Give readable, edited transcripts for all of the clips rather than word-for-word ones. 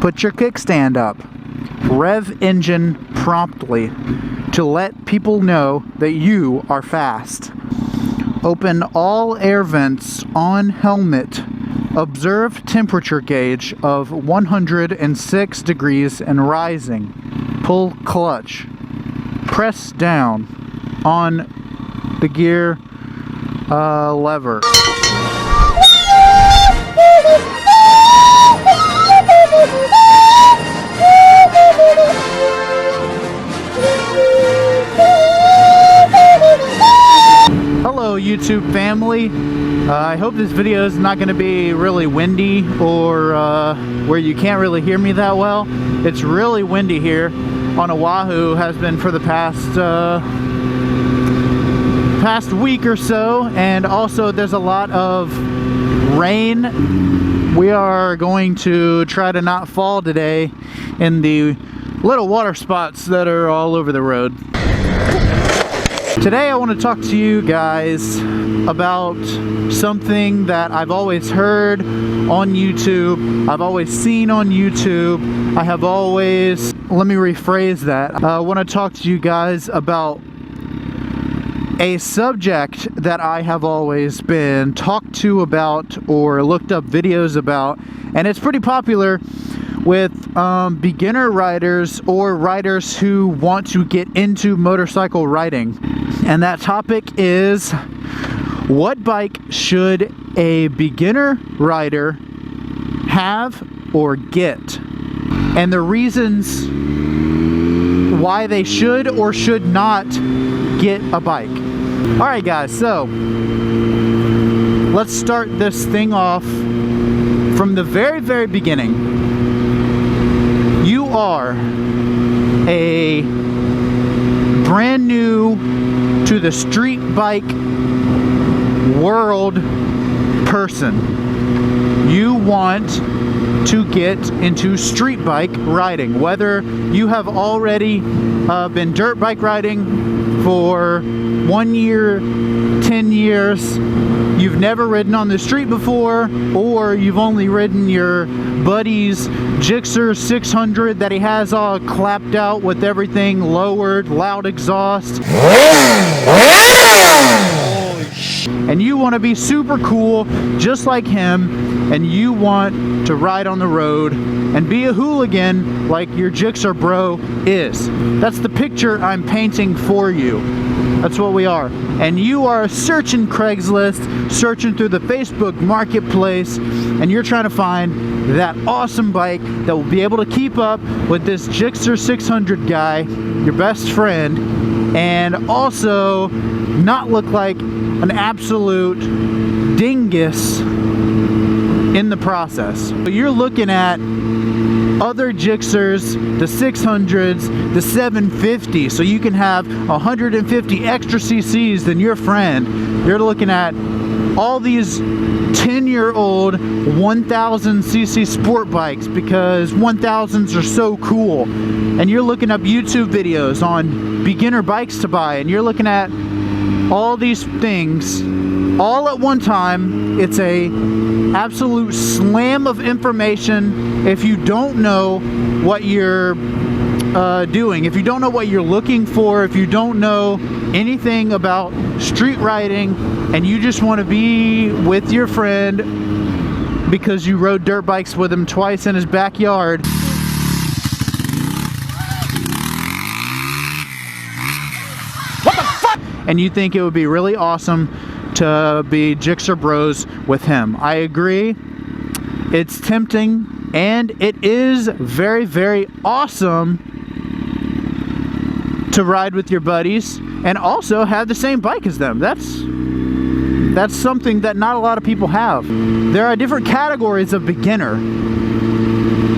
Put your kickstand up. Rev Engine Promptly to let people know that you are fast. Open all air vents on helmet. Observe temperature gauge of 106 degrees and rising. Pull clutch. Press down on the gear lever. Hello YouTube family. I hope this video is not going to be really windy or where you can't really hear me that well. It's really windy here on Oahu, has been for the past week or so, and also there's a lot of rain. We are going to try to not fall today in the little water spots that are all over the road. Today I want to talk to you guys about something that I've always heard on YouTube, I've always seen on YouTube, let me rephrase that. I want to talk to you guys about a subject that I have always been talked to about or looked up videos about, and it's pretty popular with beginner riders or riders who want to get into motorcycle riding. And that topic is, what bike should a beginner rider have or get? And the reasons why they should or should not get a bike. Alright guys, so let's start this thing off from the very beginning. You are a brand new to the street bike world person. You want to get into street bike riding, whether you have already been dirt bike riding for 1 year, 10 years, you've never ridden on the street before, or you've only ridden your buddy's Gixxer 600 that he has all clapped out with everything lowered, loud exhaust, and you want to be super cool just like him, and you want to ride on the road and be a hooligan like your Gixxer bro is. That's the picture I'm painting for you. That's what we are. And you are searching Craigslist, searching through the Facebook marketplace, and you're trying to find that awesome bike that will be able to keep up with this Gixxer 600 guy, your best friend, and also not look like an absolute dingus in the process. So you're looking at other Gixxers, the 600s, the 750, so you can have 150 extra cc's than your friend. You're looking at all these 10-year-old 1000 cc sport bikes because 1000s are so cool. And you're looking up YouTube videos on beginner bikes to buy, and you're looking at all these things all at one time. It's a absolute slam of information if you don't know what you're doing, if you don't know what you're looking for, if you don't know anything about street riding, and you just want to be with your friend because you rode dirt bikes with him twice in his backyard. What the fuck? And you think it would be really awesome to be Gixxer bros with him. I agree. It's tempting, and it is very awesome to ride with your buddies and also have the same bike as them. That's something that not a lot of people have. There are different categories of beginner.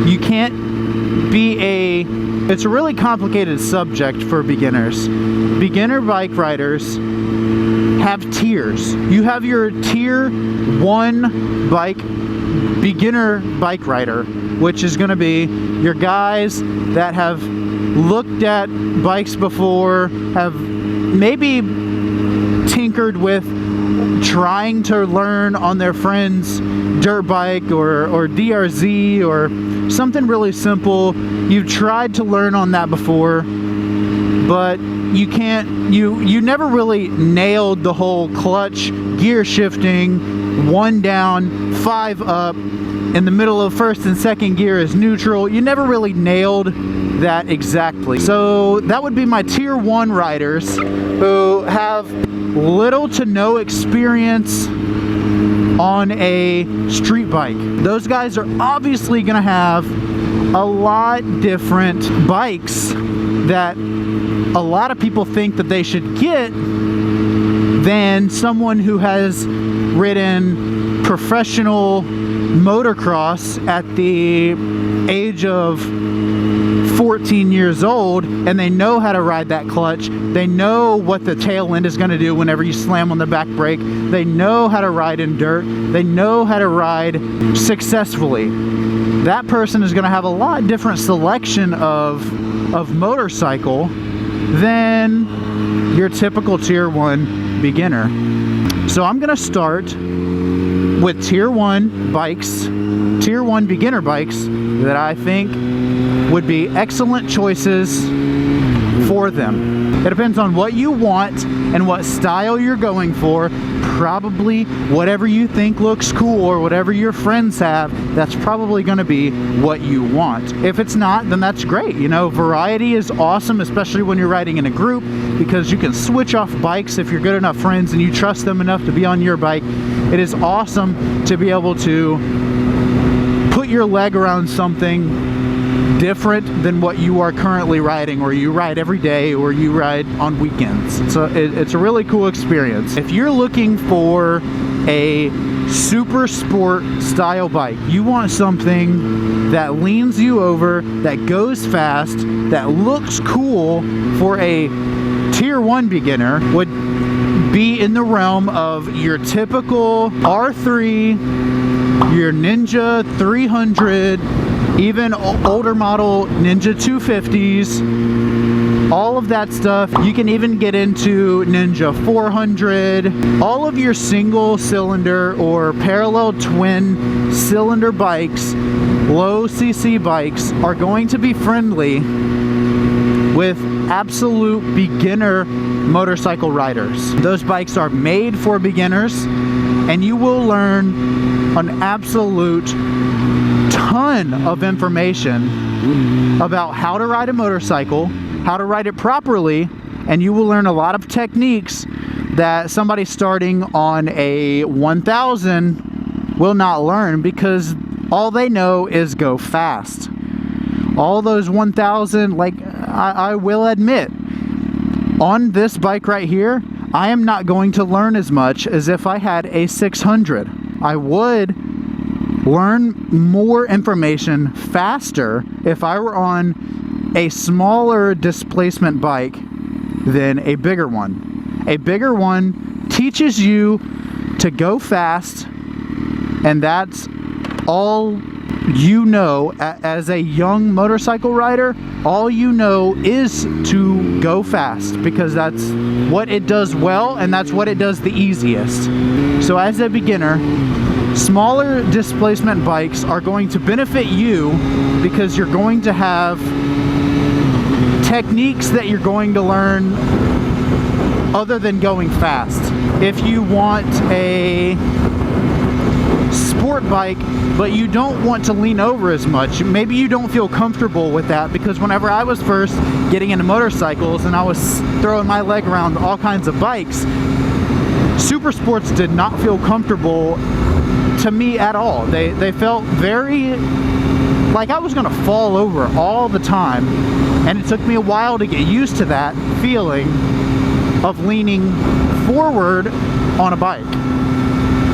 You can't be it's a really complicated subject for beginners. Beginner bike riders have tiers. You have your tier 1 bike, beginner bike rider, which is going to be your guys that have looked at bikes before, have maybe tinkered with trying to learn on their friend's dirt bike or DRZ or something really simple. You've tried to learn on that before, but you can't, you never really nailed the whole clutch, gear shifting, 1 down, 5 up, in the middle of first and second gear is neutral. You never really nailed that exactly. So that would be my tier 1 riders who have little to no experience on a street bike. Those guys are obviously gonna have a lot different bikes that a lot of people think that they should get than someone who has ridden professional motocross at the age of 14 years old, and they know how to ride that clutch. They know what the tail end is going to do whenever you slam on the back brake. They know how to ride in dirt. They know how to ride successfully. That person is going to have a lot different selection of motorcycle than your typical tier 1 beginner. So I'm going to start with tier 1 bikes, tier 1 beginner bikes that I think would be excellent choices for them. It depends on what you want and what style you're going for. Probably whatever you think looks cool or whatever your friends have, that's probably going to be what you want. If it's not, then that's great. You know, variety is awesome, especially when you're riding in a group, because you can switch off bikes if you're good enough friends and you trust them enough to be on your bike. It is awesome to be able to put your leg around something different than what you are currently riding, or you ride every day, or you ride on weekends. So it's a really cool experience. If you're looking for a super sport style bike, you want something that leans you over, that goes fast, that looks cool for a tier 1 beginner, would be in the realm of your typical R3, your Ninja 300, even older model Ninja 250s, all of that stuff. You can even get into Ninja 400. All of your single cylinder or parallel twin cylinder bikes, low CC bikes, are going to be friendly with absolute beginner motorcycle riders. Those bikes are made for beginners, and you will learn an absolute ton of information about how to ride a motorcycle, how to ride it properly, and you will learn a lot of techniques that somebody starting on a 1000 will not learn, because all they know is go fast. All those 1000, like I will admit, on this bike right here, I am not going to learn as much as if I had a 600. I would learn more information faster if I were on a smaller displacement bike than a bigger one. A bigger one teaches you to go fast, and that's all you know. As a young motorcycle rider, all you know is to go fast, because that's what it does well, and that's what it does the easiest. So as a beginner, smaller displacement bikes are going to benefit you, because you're going to have techniques that you're going to learn other than going fast. If you want a sport bike, but you don't want to lean over as much, maybe you don't feel comfortable with that, because whenever I was first getting into motorcycles and I was throwing my leg around all kinds of bikes, super sports did not feel comfortable to me at all. They felt very like I was gonna fall over all the time, and it took me a while to get used to that feeling of leaning forward on a bike.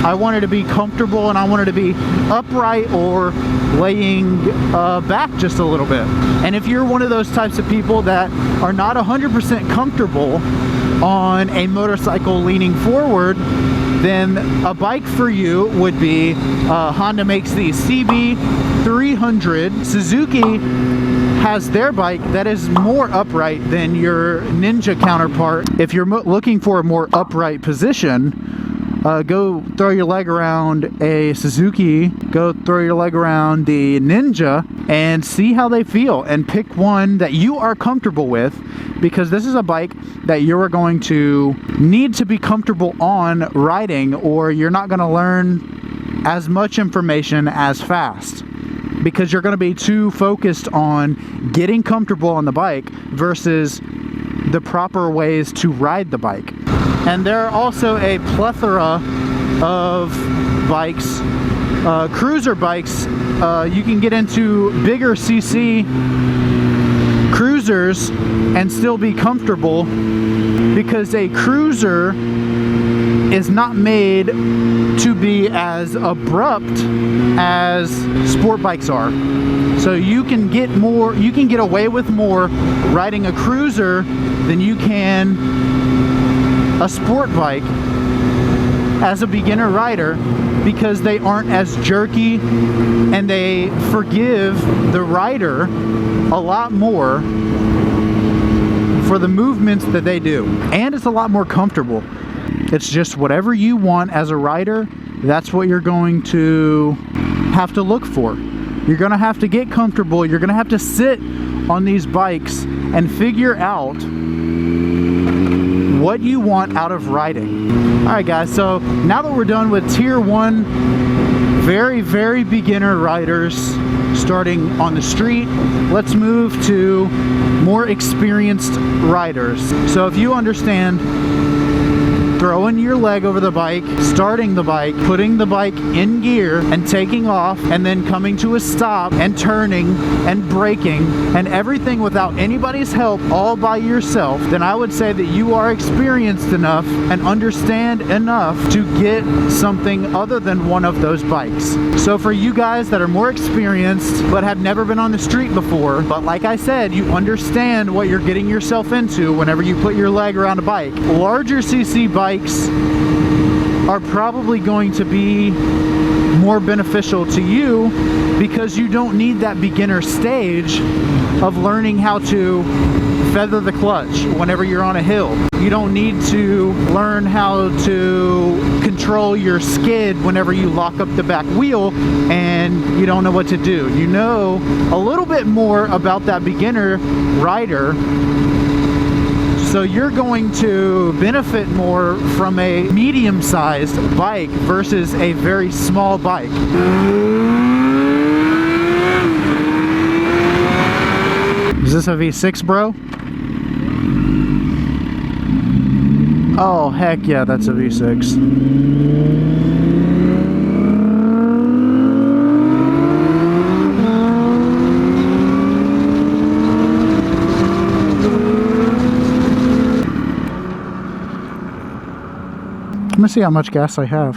I wanted to be comfortable, and I wanted to be upright or laying back just a little bit. And if you're one of those types of people that are not 100% comfortable on a motorcycle leaning forward, then a bike for you would be Honda makes the CB300. Suzuki has their bike that is more upright than your Ninja counterpart. If you're looking for a more upright position, Go throw your leg around a Suzuki, go throw your leg around the Ninja, and see how they feel, and pick one that you are comfortable with, because this is a bike that you are going to need to be comfortable on riding, or you're not going to learn as much information as fast, because you're going to be too focused on getting comfortable on the bike versus the proper ways to ride the bike. And there are also a plethora of bikes, cruiser bikes. You can get into bigger CC cruisers and still be comfortable, because a cruiser is not made to be as abrupt as sport bikes are. So you can get more, you can get away with more riding a cruiser than you can a sport bike as a beginner rider, because they aren't as jerky and they forgive the rider a lot more for the movements that they do, and it's a lot more comfortable. It's just whatever you want as a rider, that's what you're going to have to look for. You're going to have to get comfortable. You're going to have to sit on these bikes and figure out what you want out of riding. Alright guys, so now that we're done with tier 1 very beginner riders starting on the street, let's move to more experienced riders. So if you understand throwing your leg over the bike, starting the bike, putting the bike in gear and taking off, and then coming to a stop and turning and braking and everything without anybody's help, all by yourself, then I would say that you are experienced enough and understand enough to get something other than one of those bikes. So for you guys that are more experienced but have never been on the street before, but like I said, you understand what you're getting yourself into whenever you put your leg around a bike, larger CC bikes are probably going to be more beneficial to you, because you don't need that beginner stage of learning how to feather the clutch whenever you're on a hill. You don't need to learn how to control your skid whenever you lock up the back wheel and you don't know what to do. You know a little bit more about that beginner rider, so you're going to benefit more from a medium-sized bike versus a very small bike. Is this a V6, bro? Oh, heck yeah, that's a V6. Let me see how much gas I have.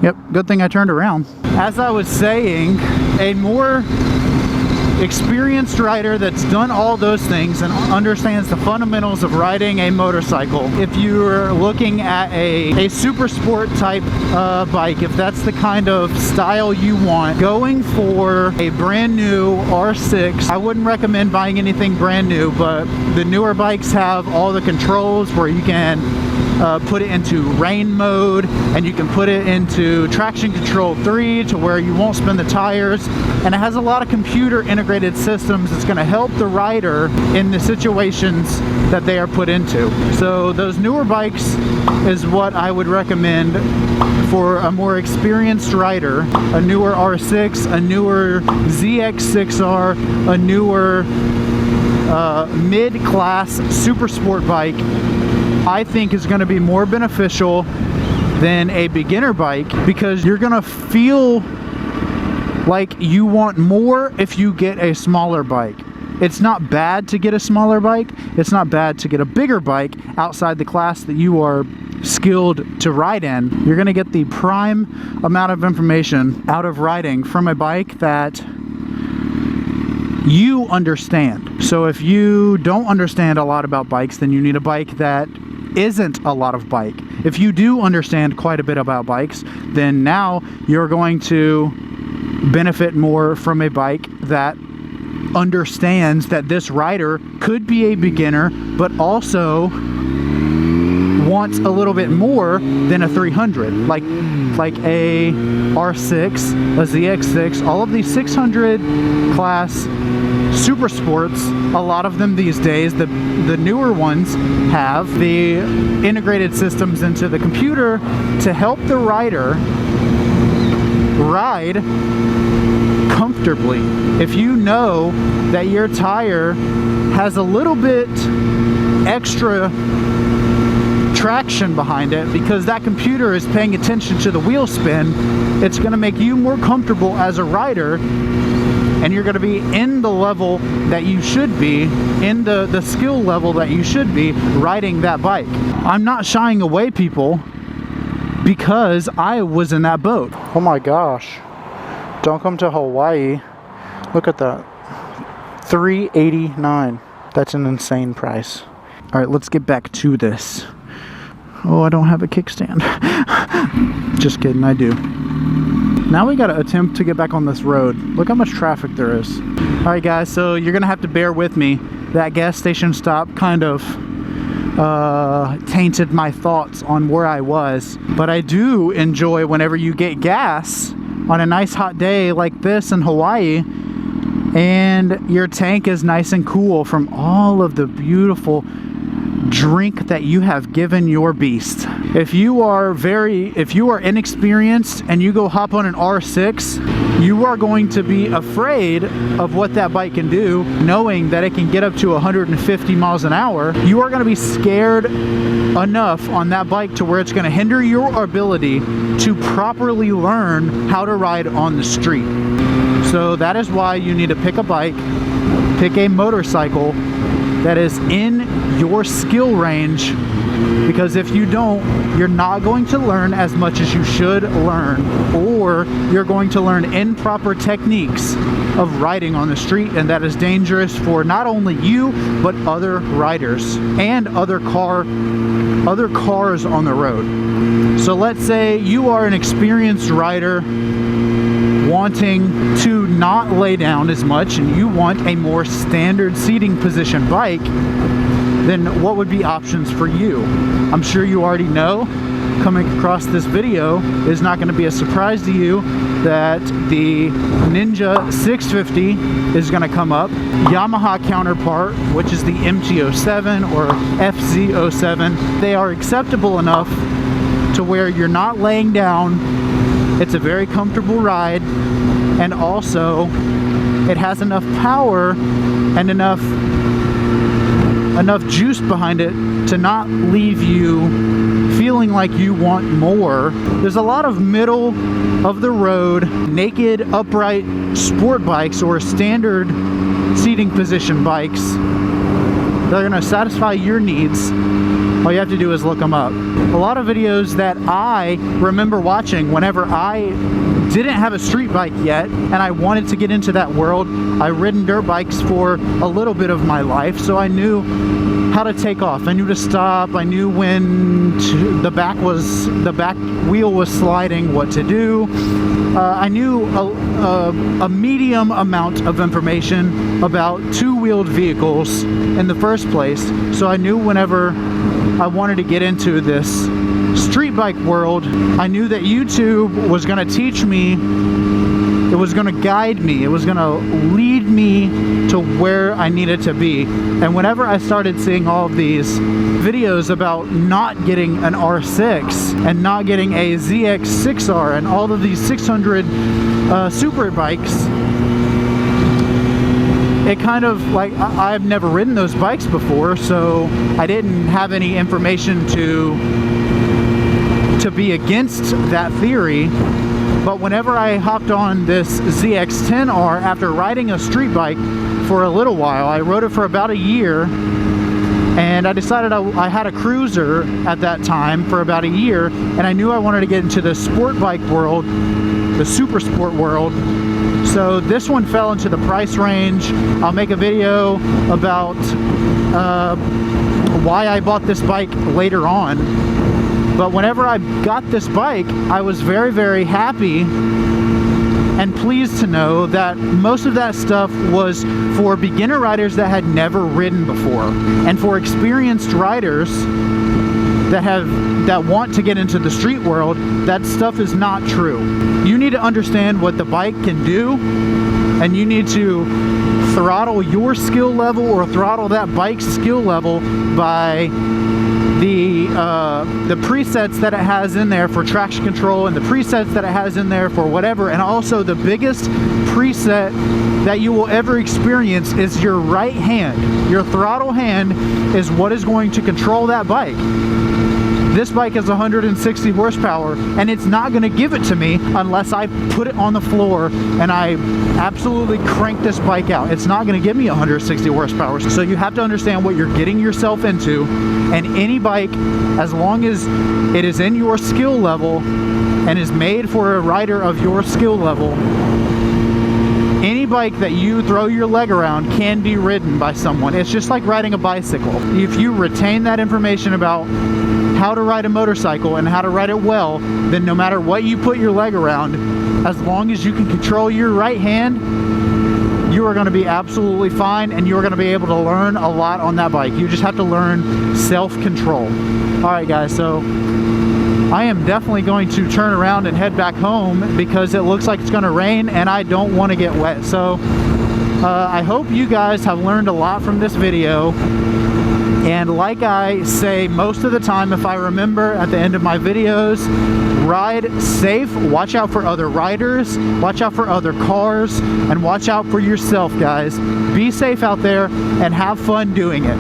Yep, good thing I turned around. As I was saying, a more experienced rider that's done all those things and understands the fundamentals of riding a motorcycle. If you're looking at a super sport type bike, if that's the kind of style you want, going for a brand new R6, I wouldn't recommend buying anything brand new, but the newer bikes have all the controls where you can put it into rain mode, and you can put it into traction control 3 to where you won't spin the tires, and it has a lot of computer integrated systems that's going to help the rider in the situations that they are put into. So those newer bikes is what I would recommend for a more experienced rider. A newer R6, a newer ZX6R, a newer mid-class super sport bike, I think is going to be more beneficial than a beginner bike, because you're going to feel like you want more if you get a smaller bike. It's not bad to get a smaller bike. It's not bad to get a bigger bike outside the class that you are skilled to ride in. You're going to get the prime amount of information out of riding from a bike that you understand. So if you don't understand a lot about bikes, then you need a bike that isn't a lot of bike. If you do understand quite a bit about bikes, then now you're going to benefit more from a bike that understands that this rider could be a beginner, but also wants a little bit more than a 300, like a R6, a ZX6, all of these 600 class super sports. A lot of them these days, the newer ones, have the integrated systems into the computer to help the rider ride comfortably. If you know that your tire has a little bit extra traction behind it because that computer is paying attention to the wheel spin, it's going to make you more comfortable as a rider, and you're going to be in the level that you should be, in the skill level that you should be riding that bike. I'm not shying away, people, because I was in that boat. Oh my gosh. Don't come to Hawaii. Look at that. $389. That's an insane price. All right, let's get back to this. Oh, I don't have a kickstand. Just kidding, I do. Now we gotta attempt to get back on this road. Look how much traffic there is. All right, guys, so you're gonna have to bear with me. That gas station stop kind of tainted my thoughts on where I was. But I do enjoy whenever you get gas on a nice hot day like this in Hawaii, and your tank is nice and cool from all of the beautiful drink that you have given your beast. If you are inexperienced and you go hop on an R6, you are going to be afraid of what that bike can do, knowing that it can get up to 150 miles an hour. You are going to be scared enough on that bike to where it's going to hinder your ability to properly learn how to ride on the street. So that is why you need to pick a bike, pick a motorcycle that is in your skill range, because if you don't, you're not going to learn as much as you should learn, or you're going to learn improper techniques of riding on the street, and that is dangerous for not only you but other riders and other cars on the road. So let's say you are an experienced rider wanting to not lay down as much and you want a more standard seating position bike, then what would be options for you? I'm sure you already know. Coming across this video is not going to be a surprise to you that the Ninja 650 is going to come up. Yamaha counterpart, which is the MT-07 or FZ-07, they are acceptable enough to where you're not laying down. It's a very comfortable ride, and also it has enough power and enough juice behind it to not leave you feeling like you want more. There's a lot of middle of the road, naked upright sport bikes or standard seating position bikes that are going to satisfy your needs. All you have to do is look them up. A lot of videos that I remember watching whenever I didn't have a street bike yet and I wanted to get into that world. I've ridden dirt bikes for a little bit of my life, so I knew how to take off. I knew to stop. I knew when the back wheel was sliding, what to do. I knew a medium amount of information about two-wheeled vehicles in the first place, so I knew whenever I wanted to get into this street bike world, I knew that YouTube was going to teach me, it was going to guide me, it was going to lead me to where I needed to be. And whenever I started seeing all of these videos about not getting an R6 and not getting a ZX6R and all of these 600 super bikes, it kind of like, I've never ridden those bikes before, so I didn't have any information to be against that theory. But whenever I hopped on this ZX10R after riding a street bike for a little while, I rode it for about a year, and I decided I had a cruiser at that time for about a year, and I knew I wanted to get into the sport bike world, the super sport world. So this one fell into the price range. I'll make a video about why I bought this bike later on. But whenever I got this bike, I was very, very happy and pleased to know that most of that stuff was for beginner riders that had never ridden before. And for experienced riders that want to get into the street world, that stuff is not true. You need to understand what the bike can do, and you need to throttle your skill level or throttle that bike's skill level by the presets that it has in there for traction control, and the presets that it has in there for whatever. And also the biggest preset that you will ever experience is your right hand. Your throttle hand is what is going to control that bike. This bike is 160 horsepower, and it's not going to give it to me unless I put it on the floor and I absolutely crank this bike out. It's not going to give me 160 horsepower. So you have to understand what you're getting yourself into, and any bike, as long as it is in your skill level and is made for a rider of your skill level, any bike that you throw your leg around can be ridden by someone. It's just like riding a bicycle. If you retain that information about how to ride a motorcycle and how to ride it well, then no matter what you put your leg around, as long as you can control your right hand, you are going to be absolutely fine, and you're going to be able to learn a lot on that bike. You just have to learn self-control. Alright guys, so I am definitely going to turn around and head back home because it looks like it's going to rain and I don't want to get wet. So I hope you guys have learned a lot from this video. And like I say most of the time, if I remember at the end of my videos, ride safe, watch out for other riders, watch out for other cars, and watch out for yourself, guys. Be safe out there and have fun doing it.